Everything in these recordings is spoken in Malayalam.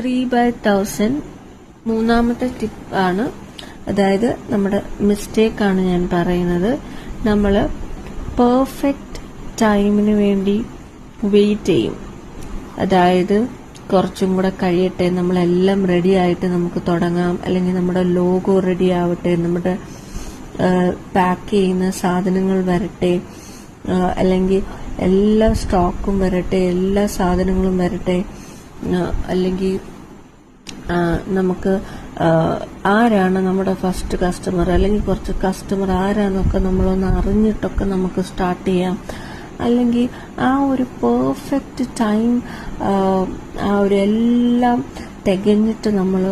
3/1000 മൂന്നാമത്തെ ടിപ്പാണ്. അതായത് നമ്മുടെ മിസ്റ്റേക്കാണ് ഞാൻ പറയുന്നത്. നമ്മൾ പെർഫെക്റ്റ് ടൈമിന് വേണ്ടി വെയിറ്റ് ചെയ്യും. അതായത് കുറച്ചും കൂടെ കഴിയട്ടെ, നമ്മളെല്ലാം റെഡി ആയിട്ട് നമുക്ക് തുടങ്ങാം, അല്ലെങ്കിൽ നമ്മുടെ ലോഗോ റെഡി ആവട്ടെ, നമ്മുടെ പാക്ക് ചെയ്യുന്ന സാധനങ്ങൾ വരട്ടെ, അല്ലെങ്കിൽ എല്ലാ സ്റ്റോക്കും വരട്ടെ, എല്ലാ സാധനങ്ങളും വരട്ടെ, അല്ലെങ്കിൽ നമുക്ക് ആരാണ് നമ്മുടെ ഫസ്റ്റ് കസ്റ്റമർ, അല്ലെങ്കിൽ കുറച്ച് കസ്റ്റമർ ആരാന്നൊക്കെ നമ്മളൊന്ന് അറിഞ്ഞിട്ടൊക്കെ നമുക്ക് സ്റ്റാർട്ട് ചെയ്യാം. അല്ലെങ്കിൽ ആ ഒരു പെർഫെക്റ്റ് ടൈം, ആ ഒരു എല്ലാം തികഞ്ഞിട്ട് നമ്മൾ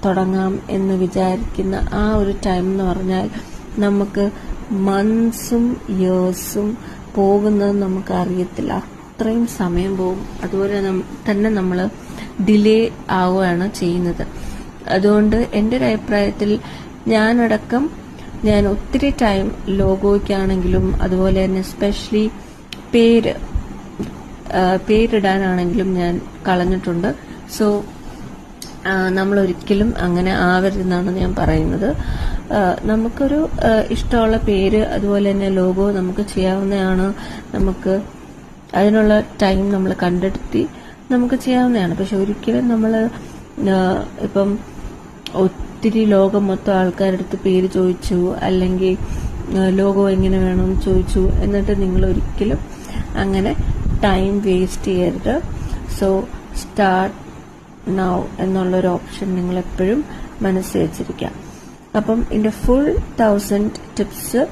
തുടങ്ങാം എന്ന് വിചാരിക്കുന്ന ആ ഒരു ടൈം എന്ന് പറഞ്ഞാൽ നമുക്ക് മന്ത്സും ഇയേഴ്സും പോകുന്നത് നമുക്ക് അറിയത്തില്ല. അത്രയും സമയം പോകും. അതുപോലെ തന്നെ നമ്മൾ ഡിലേ ആവുകയാണ് ചെയ്യുന്നത്. അതുകൊണ്ട് എൻ്റെ ഒരു അഭിപ്രായത്തിൽ ഞാൻ ഒത്തിരി ടൈം ലോഗോയ്ക്കാണെങ്കിലും അതുപോലെ തന്നെ സ്പെഷ്യലി പേരിടാനാണെങ്കിലും ഞാൻ കളഞ്ഞിട്ടുണ്ട്. സോ നമ്മൾ ഒരിക്കലും അങ്ങനെ ആവരുതെന്നാണ് ഞാൻ പറയുന്നത്. നമുക്കൊരു ഇഷ്ടമുള്ള പേര് അതുപോലെ തന്നെ ലോഗോ നമുക്ക് ചെയ്യാവുന്നതാണ്. നമുക്ക് അതിനുള്ള ടൈം നമ്മൾ കണ്ടെത്തി നമുക്ക് ചെയ്യാവുന്നതാണ്. പക്ഷെ ഒരിക്കലും നമ്മൾ ഇപ്പം ഒത്തിരി ലോകം മൊത്തം ആൾക്കാരുടെ അടുത്ത് പേര് ചോദിച്ചു, അല്ലെങ്കിൽ ലോഗോ എങ്ങനെ വേണമെന്ന് ചോദിച്ചു, എന്നിട്ട് നിങ്ങൾ ഒരിക്കലും അങ്ങനെ ടൈം വേസ്റ്റ് ചെയ്യരുത്. സോ സ്റ്റാർട്ട് നൗ എന്നുള്ളൊരു ഓപ്ഷൻ നിങ്ങൾ എപ്പോഴും മനസ്സിൽ വെച്ചിരിക്കാം. അപ്പം ഇതിന്റെ ഫുൾ 1000 ടിപ്സ്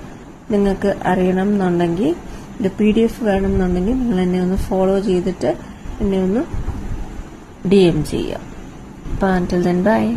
നിങ്ങൾക്ക് അറിയണം എന്നുണ്ടെങ്കിൽ, ഇത് PDF വേണം എന്നുണ്ടെങ്കിൽ നിങ്ങൾ എന്നെ ഒന്ന് ഫോളോ ചെയ്തിട്ട് എന്നെ ഒന്ന് DM ചെയ്യുക. അപ്പോൾ until then, bye.